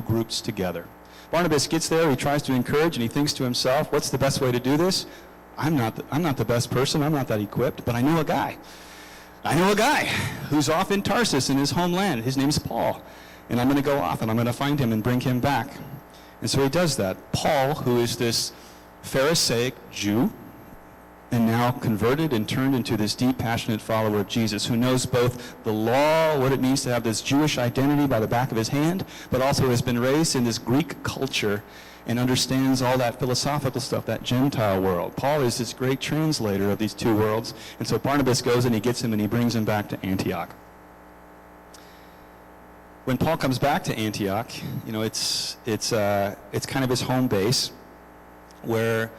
groups together. Barnabas gets there, he tries to encourage, and he thinks to himself, what's the best way to do this? I'm not the best person, I'm not that equipped, but I know a guy. I know a guy who's off in Tarsus in his homeland. His name's Paul. And I'm going to go off and I'm going to find him and bring him back. And so he does that. Paul, who is this Pharisaic Jew, and now converted and turned into this deep, passionate follower of Jesus, who knows both the law, what it means to have this Jewish identity by the back of his hand, but also has been raised in this Greek culture and understands all that philosophical stuff, that Gentile world. Paul is this great translator of these two worlds, and so Barnabas goes and he gets him and he brings him back to Antioch. When Paul comes back to Antioch, you know, it's kind of his home base, where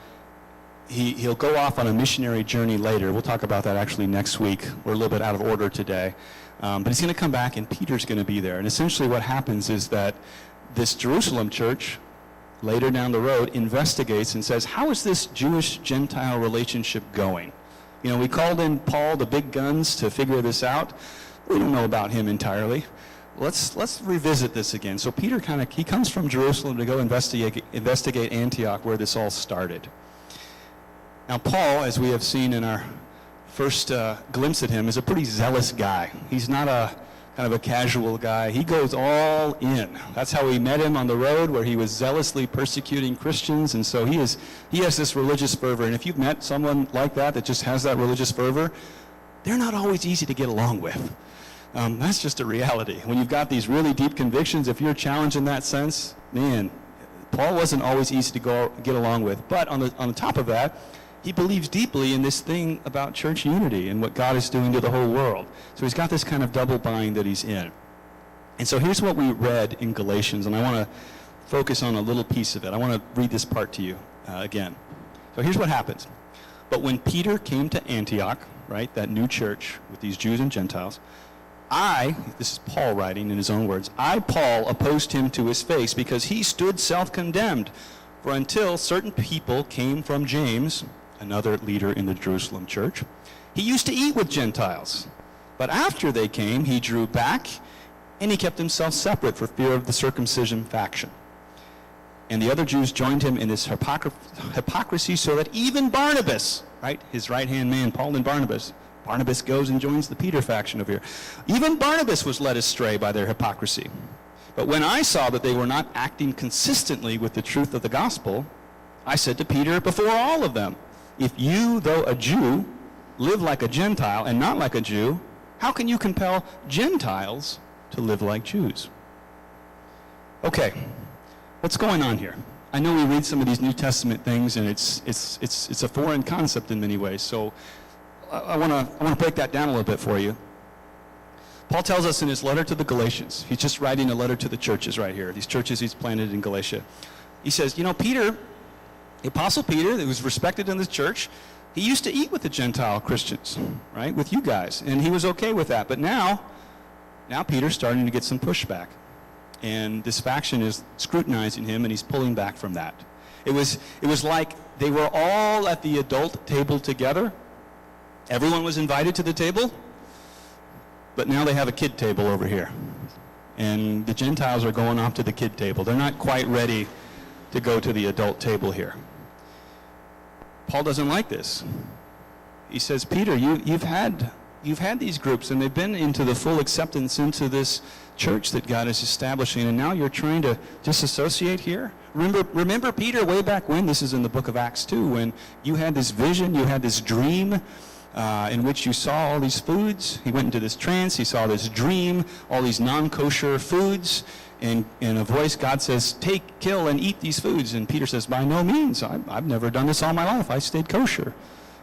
he'll go off on a missionary journey later. We'll talk about that actually next week. We're a little bit out of order today. But he's going to come back and Peter's going to be there. And essentially what happens is that this Jerusalem church, later down the road, investigates and says, how is this Jewish-Gentile relationship going? You know, we called in Paul, the big guns, to figure this out. We don't know about him entirely. Let's revisit this again. So Peter he comes from Jerusalem to go investigate Antioch, where this all started. Now, Paul, as we have seen in our first glimpse at him, is a pretty zealous guy. He's not a kind of a casual guy. He goes all in. That's how we met him on the road, where he was zealously persecuting Christians. And so he has this religious fervor. And if you've met someone like that just has that religious fervor, they're not always easy to get along with. That's just a reality. When you've got these really deep convictions, if you're challenged in that sense, man, Paul wasn't always easy to get along with. But on the top of that, he believes deeply in this thing about church unity and what God is doing to the whole world. So he's got this kind of double bind that he's in. And so here's what we read in Galatians, and I want to focus on a little piece of it. I want to read this part to you again. So here's what happens. But when Peter came to Antioch, right, that new church with these Jews and Gentiles, this is Paul writing in his own words, I, Paul, opposed him to his face because he stood self-condemned. For until certain people came from James, another leader in the Jerusalem church, he used to eat with Gentiles. But after they came, he drew back, and he kept himself separate for fear of the circumcision faction. And the other Jews joined him in this hypocrisy, so that even Barnabas, right, his right-hand man, Paul and Barnabas goes and joins the Peter faction over here. Even Barnabas was led astray by their hypocrisy. But when I saw that they were not acting consistently with the truth of the gospel, I said to Peter before all of them, if you, though a Jew, live like a Gentile and not like a Jew, how can you compel Gentiles to live like Jews? Okay, what's going on here? I know we read some of these New Testament things, and it's a foreign concept in many ways. So I want to break that down a little bit for you. Paul tells us in his letter to the Galatians, he's just writing a letter to the churches right here, these churches he's planted in Galatia. He says, you know, Peter, the Apostle Peter, that was respected in the church, he used to eat with the Gentile Christians, right, with you guys, and he was okay with that. But now Peter's starting to get some pushback, and this faction is scrutinizing him, and he's pulling back from that. It was like they were all at the adult table together. Everyone was invited to the table, but now they have a kid table over here. And the Gentiles are going off to the kid table. They're not quite ready to go to the adult table here. Paul doesn't like this. He says, Peter, you've had these groups, and they've been into the full acceptance into this church that God is establishing, and now you're trying to disassociate here? Remember Peter, way back when, this is in the book of Acts 2, when you had this vision, you had this dream, in which you saw all these foods. He went into this trance, he saw this dream, all these non-kosher foods, and in a voice, God says, take, kill, and eat these foods. And Peter says, by no means, I've never done this all my life, I stayed kosher.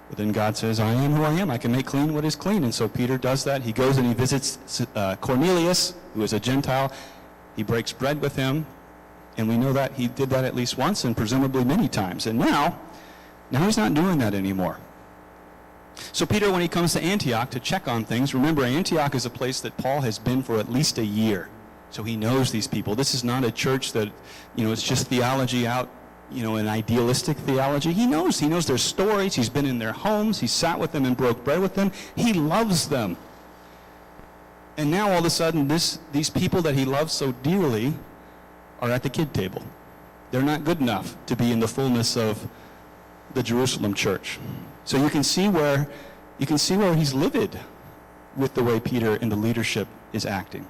But then God says, I am who I am, I can make clean what is clean. And so Peter does that. He goes and he visits Cornelius, who is a Gentile. He breaks bread with him, and we know that he did that at least once, and presumably many times. And now he's not doing that anymore. So Peter, when he comes to Antioch to check on things, remember Antioch is a place that Paul has been for at least a year. So he knows these people. This is not a church that, it's just theology out, an idealistic theology. He knows their stories. He's been in their homes. He sat with them and broke bread with them. He loves them. And now all of a sudden, these people that he loves so dearly are at the kid table. They're not good enough to be in the fullness of the Jerusalem church. So you can see where he's livid with the way Peter and the leadership is acting.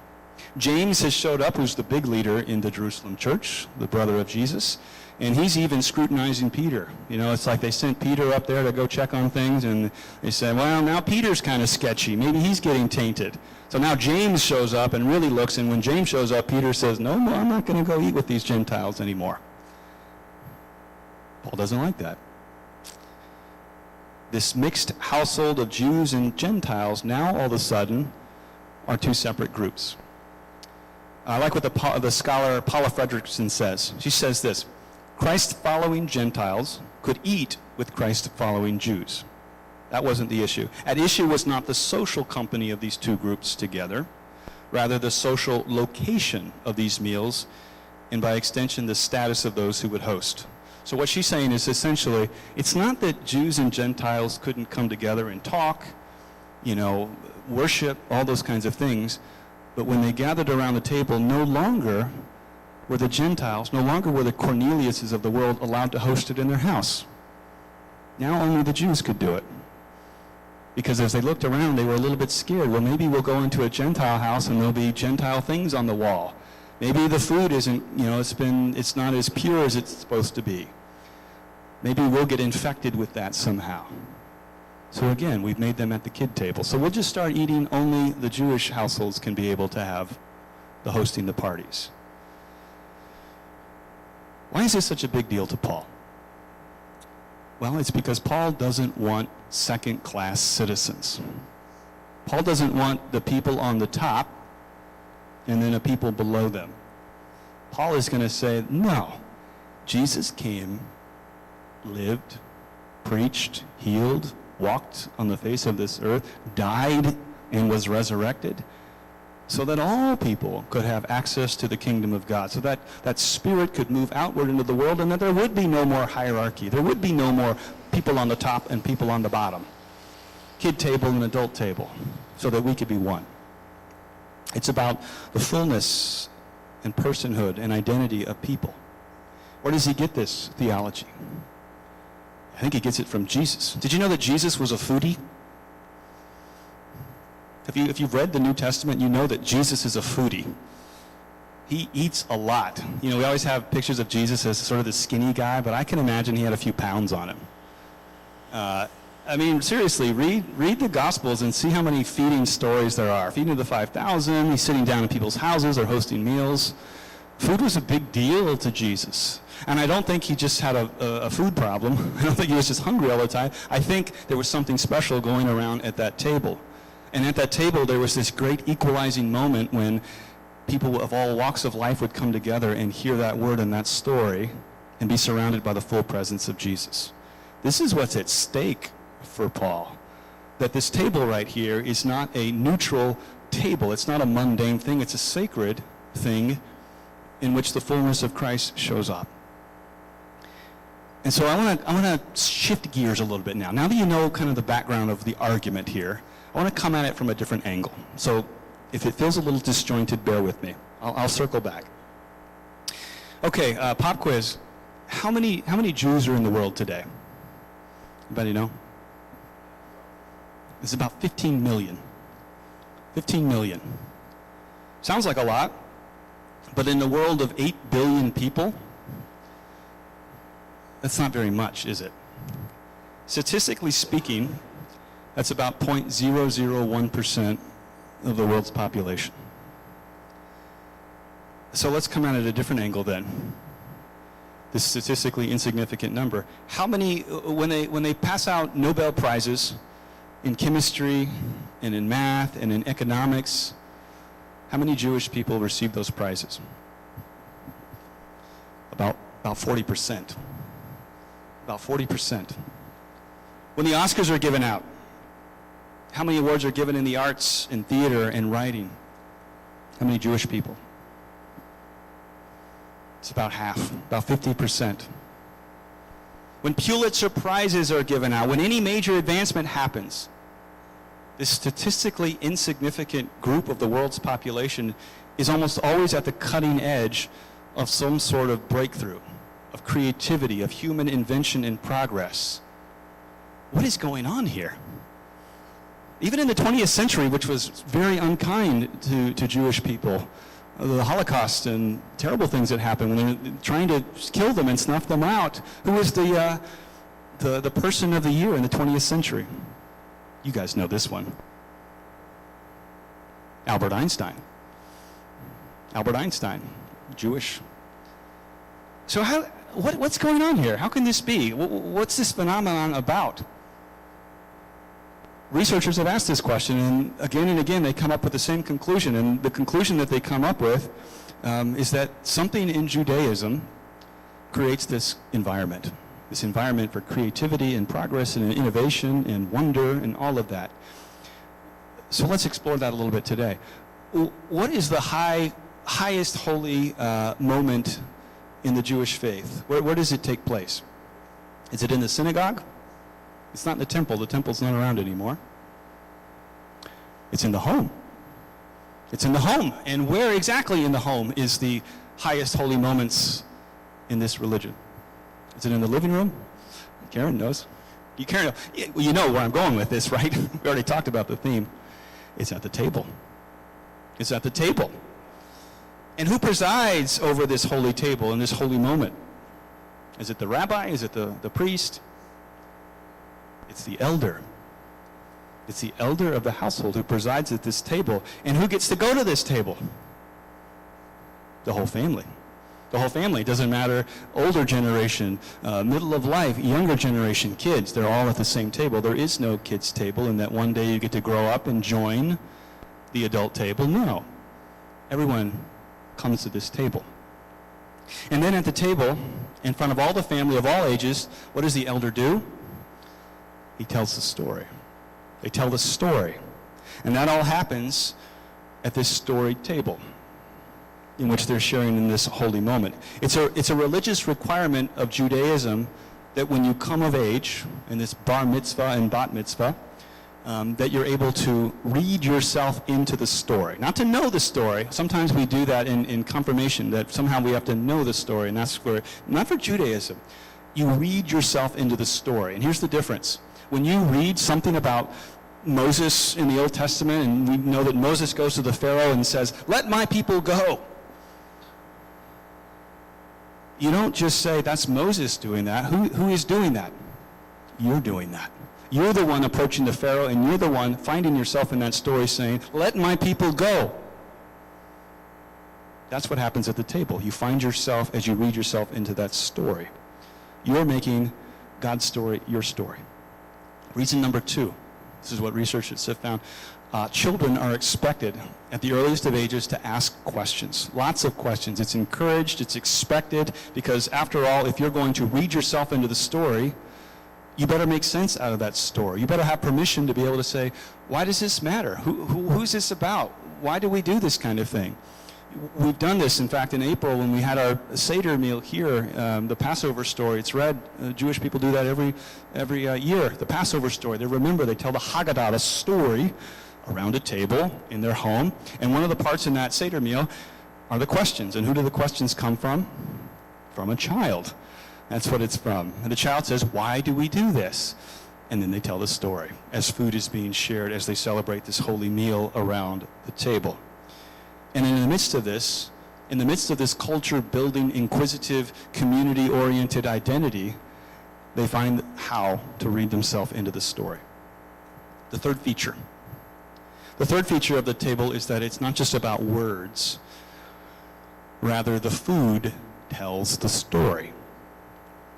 James has showed up, who's the big leader in the Jerusalem church, the brother of Jesus, and he's even scrutinizing Peter. You know, it's like they sent Peter up there to go check on things, and they said, well, now Peter's kind of sketchy. Maybe he's getting tainted. So now James shows up and really looks, and when James shows up, Peter says, no, I'm not going to go eat with these Gentiles anymore. Paul doesn't like that. This mixed household of Jews and Gentiles now all of a sudden are two separate groups. I like what the scholar Paula Fredrickson says. She says this: Christ-following Gentiles could eat with Christ-following Jews. That wasn't the issue. At issue was not the social company of these two groups together, rather the social location of these meals, and by extension, the status of those who would host. So what she's saying is essentially, it's not that Jews and Gentiles couldn't come together and talk, worship, all those kinds of things, but when they gathered around the table, no longer were the Gentiles, no longer were the Corneliuses of the world allowed to host it in their house. Now only the Jews could do it. Because as they looked around, they were a little bit scared. Well, maybe we'll go into a Gentile house and there'll be Gentile things on the wall. Maybe the food isn't, it's not as pure as it's supposed to be. Maybe we'll get infected with that somehow. So again, we've made them at the kid table. So we'll just start eating, only the Jewish households can be able to have the hosting the parties. Why is this such a big deal to Paul? Well, it's because Paul doesn't want second-class citizens. Paul doesn't want the people on the top and then the people below them. Paul is going to say, no, Jesus came, lived, preached, healed, walked on the face of this earth, died, and was resurrected, so that all people could have access to the kingdom of God, so that that spirit could move outward into the world, and that there would be no more hierarchy. There would be no more people on the top and people on the bottom. Kid table and adult table, so that we could be one. It's about the fullness and personhood and identity of people. Where does he get this theology? I think he gets it from Jesus. Did you know that Jesus was a foodie? If you've read the New Testament, you know that Jesus is a foodie. He eats a lot. We always have pictures of Jesus as sort of the skinny guy, but I can imagine he had a few pounds on him. Seriously, read the Gospels and see how many feeding stories there are. Feeding the 5,000, he's sitting down in people's houses or hosting meals. Food was a big deal to Jesus. And I don't think he just had a food problem. I don't think he was just hungry all the time. I think there was something special going around at that table. And at that table, there was this great equalizing moment when people of all walks of life would come together and hear that word and that story and be surrounded by the full presence of Jesus. This is what's at stake for Paul. That this table right here is not a neutral table. It's not a mundane thing. It's a sacred thing in which the fullness of Christ shows up. And so I want to shift gears a little bit now. Now that you know kind of the background of the argument here, I want to come at it from a different angle. So if it feels a little disjointed, bear with me. I'll circle back. Okay, pop quiz. How many Jews are in the world today? Anybody know? It's about 15 million. 15 million. Sounds like a lot, but in the world of 8 billion people, that's not very much, is it? Statistically speaking, that's about 0.001% of the world's population. So let's come at it at a different angle then. This statistically insignificant number. How many, when they pass out Nobel Prizes in chemistry and in math and in economics, how many Jewish people receive those prizes? About 40%. About 40%. When the Oscars are given out, how many awards are given in the arts, in theater, and writing? How many Jewish people? It's about half, about 50%. When Pulitzer Prizes are given out, when any major advancement happens, this statistically insignificant group of the world's population is almost always at the cutting edge of some sort of breakthrough, of creativity, of human invention and progress. What is going on here? Even in the 20th century, which was very unkind to Jewish people, the Holocaust and terrible things that happened when they were trying to kill them and snuff them out. Who was the person of the year in the 20th century? You guys know this one. Albert Einstein. Albert Einstein, Jewish. So what's going on here? How can this be? What's this phenomenon about? Researchers have asked this question, and again they come up with the same conclusion. And the conclusion that they come up with is that something in Judaism creates this environment for creativity and progress and innovation and wonder and all of that. So let's explore that a little bit today. What is the highest holy moment in the Jewish faith? Where does it take place? Is it in the synagogue? It's not in the temple. The temple's not around anymore. It's in the home. It's in the home. And where exactly in the home is the highest holy moments in this religion? Is it in the living room? Karen knows. You know where I'm going with this, right? We already talked about the theme. It's at the table. It's at the table. And who presides over this holy table in this holy moment? Is it the rabbi? Is it the priest? It's the elder. It's the elder of the household who presides at this table. And who gets to go to this table? The whole family. The whole family. It doesn't matter, older generation, middle of life, younger generation, kids. They're all at the same table. There is no kids' table in that one day you get to grow up and join the adult table. No. Everyone comes to this table. And then at the table, in front of all the family of all ages, what does the elder do? He tells the story. They tell the story. And that all happens at this storied table in which they're sharing in this holy moment. It's a religious requirement of Judaism that when you come of age, in this bar mitzvah and bat mitzvah, that you're able to read yourself into the story. Not to know the story. Sometimes we do that in confirmation, that somehow we have to know the story, and that's for, not for Judaism. You read yourself into the story. And here's the difference. When you read something about Moses in the Old Testament, and we know that Moses goes to the Pharaoh and says, "Let my people go." You don't just say, that's Moses doing that. Who is doing that? You're doing that. You're the one approaching the Pharaoh, and you're the one finding yourself in that story saying, "Let my people go." That's what happens at the table. You find yourself as you read yourself into that story. You're making God's story your story. Reason number 2, this is what researchers have found, children are expected at the earliest of ages to ask questions, lots of questions. It's encouraged, it's expected, because after all, if you're going to read yourself into the story, you better make sense out of that story. You better have permission to be able to say, why does this matter? Who's this about? Why do we do this kind of thing? We've done this, in fact, in April when we had our Seder meal here, the Passover story. It's read. Jewish people do that every year, the Passover story. They remember, they tell the Haggadah, a story, around a table in their home. And one of the parts in that Seder meal are the questions. And who do the questions come from? From a child. That's what it's from. And the child says, why do we do this? And then they tell the story as food is being shared, as they celebrate this holy meal around the table. And in the midst of this culture-building, inquisitive, community-oriented identity, they find how to read themselves into the story. The third feature of the table is that it's not just about words. Rather, the food tells the story.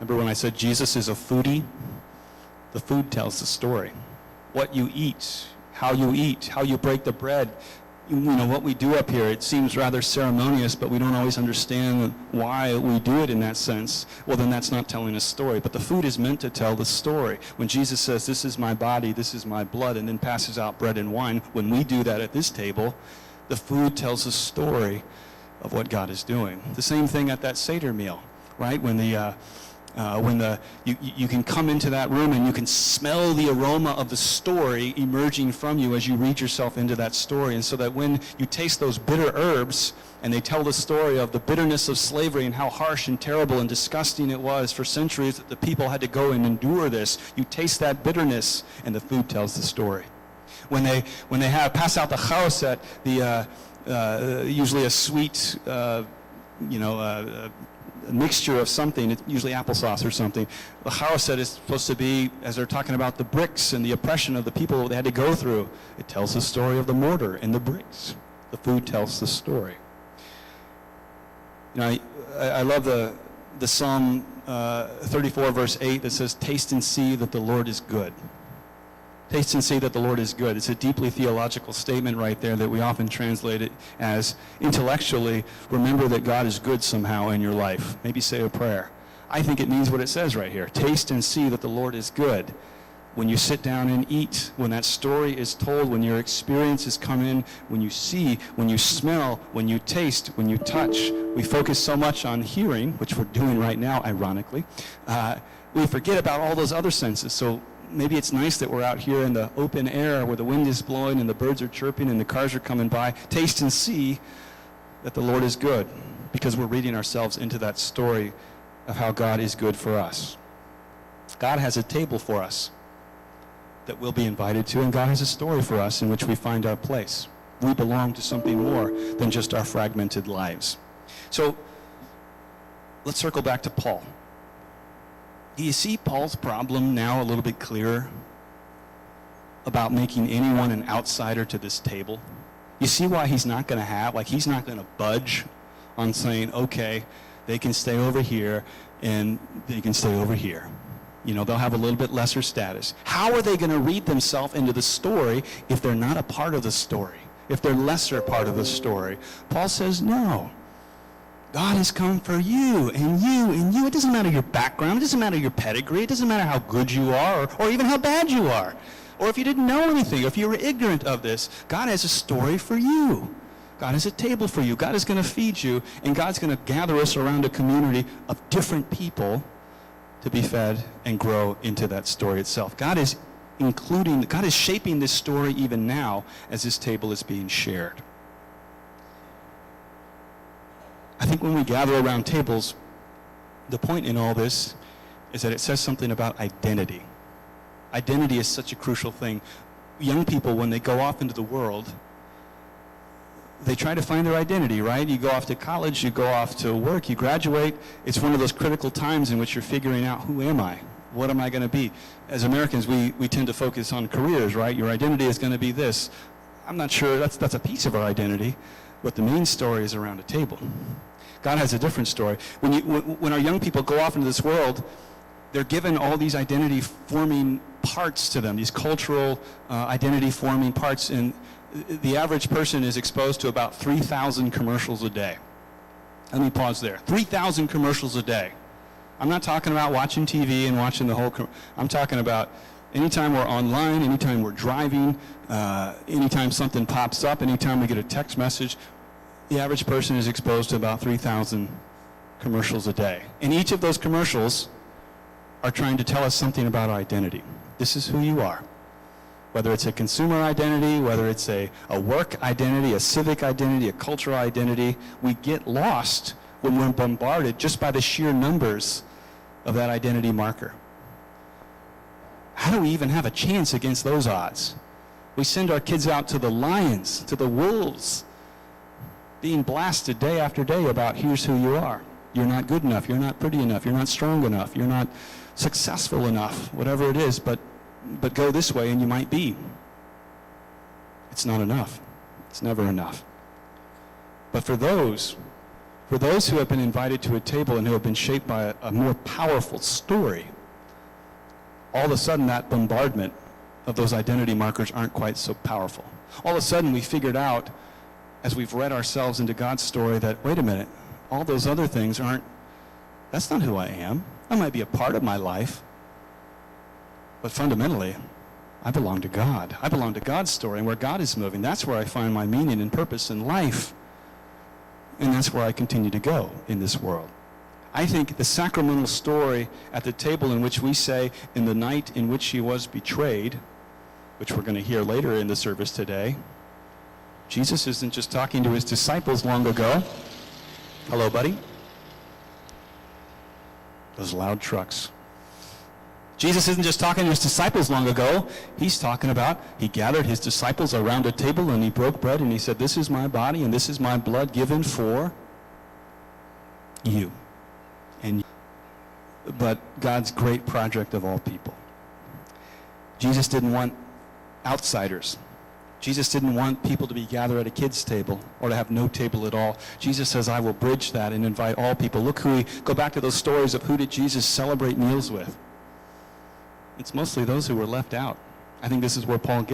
Remember when I said Jesus is a foodie? The food tells the story. What you eat, how you break the bread. You know, what we do up here, it seems rather ceremonious, but we don't always understand why we do it in that sense. Well, then that's not telling a story. But the food is meant to tell the story. When Jesus says, this is my body, this is my blood, and then passes out bread and wine, when we do that at this table, the food tells the story of what God is doing. The same thing at that Seder meal, right? When the You can come into that room and you can smell the aroma of the story emerging from you as you read yourself into that story. And so that when you taste those bitter herbs and they tell the story of the bitterness of slavery and how harsh and terrible and disgusting it was for centuries that the people had to go and endure this, you taste that bitterness and the food tells the story. When they pass out the charoset, usually a sweet, a mixture of something, it's usually applesauce or something. The charoset is supposed to be, as they're talking about the bricks and the oppression of the people they had to go through, it tells the story of the mortar and the bricks. The food tells the story. I love the Psalm 34 verse 8 that says, taste and see that the Lord is good. Taste and see that the Lord is good. It's a deeply theological statement right there that we often translate it as intellectually, remember that God is good somehow in your life. Maybe say a prayer. I think it means what it says right here. Taste and see that the Lord is good. When you sit down and eat, when that story is told, when your experiences come in, when you see, when you smell, when you taste, when you touch, we focus so much on hearing, which we're doing right now, ironically. We forget about all those other senses. So maybe it's nice that we're out here in the open air where the wind is blowing and the birds are chirping and the cars are coming by. Taste and see that the Lord is good, because we're reading ourselves into that story of how God is good for us. God has a table for us that we'll be invited to, and God has a story for us in which we find our place. We belong to something more than just our fragmented lives. So let's circle back to Paul. Do you see Paul's problem now a little bit clearer about making anyone an outsider to this table? You see why he's not going to he's not going to budge on saying, okay, they can stay over here and they can stay over here. They'll have a little bit lesser status. How are they going to read themselves into the story if they're not a part of the story, if they're lesser part of the story? Paul says, no. God has come for you and you and you. It doesn't matter your background. It doesn't matter your pedigree. It doesn't matter how good you are or even how bad you are. Or if you didn't know anything, if you were ignorant of this. God has a story for you. God has a table for you. God is going to feed you, and God's going to gather us around a community of different people to be fed and grow into that story itself. God is shaping this story even now as this table is being shared. I think when we gather around tables, the point in all this is that it says something about identity. Identity is such a crucial thing. Young people, when they go off into the world, they try to find their identity, right? You go off to college, you go off to work, you graduate. It's one of those critical times in which you're figuring out, who am I? What am I going to be? As Americans, we tend to focus on careers, right? Your identity is going to be this. I'm not sure, that's a piece of our identity, but the main story is around a table. God has a different story. When our young people go off into this world, they're given all these identity-forming parts to them, these cultural identity-forming parts, and the average person is exposed to about 3,000 commercials a day. Let me pause there. 3,000 commercials a day. I'm not talking about watching TV and watching the whole, I'm talking about anytime we're online, anytime we're driving, anytime something pops up, anytime we get a text message, the average person is exposed to about 3,000 commercials a day. And each of those commercials are trying to tell us something about our identity. This is who you are. Whether it's a consumer identity, whether it's a work identity, a civic identity, a cultural identity, we get lost when we're bombarded just by the sheer numbers of that identity marker. How do we even have a chance against those odds? We send our kids out to the lions, to the wolves, being blasted day after day about here's who you are. You're not good enough, you're not pretty enough, you're not strong enough, you're not successful enough, whatever it is, but go this way and you might be. It's not enough. It's never enough. But for those who have been invited to a table and who have been shaped by a more powerful story, all of a sudden that bombardment of those identity markers aren't quite so powerful. All of a sudden we figured out, as we've read ourselves into God's story, that, wait a minute, all those other things that's not who I am. That might be a part of my life. But fundamentally, I belong to God. I belong to God's story, and where God is moving, that's where I find my meaning and purpose in life. And that's where I continue to go in this world. I think the sacramental story at the table in which we say, in the night in which he was betrayed, which we're going to hear later in the service today, Jesus isn't just talking to his disciples long ago. Hello, buddy. Those loud trucks. Jesus isn't just talking to his disciples long ago. He's talking about, he gathered his disciples around a table and he broke bread and he said, this is my body and this is my blood given for you. And but God's great project of all people. Jesus didn't want outsiders. Jesus didn't want people to be gathered at a kid's table or to have no table at all. Jesus says, I will bridge that and invite all people. Look who go back to those stories of who did Jesus celebrate meals with. It's mostly those who were left out. I think this is where Paul gets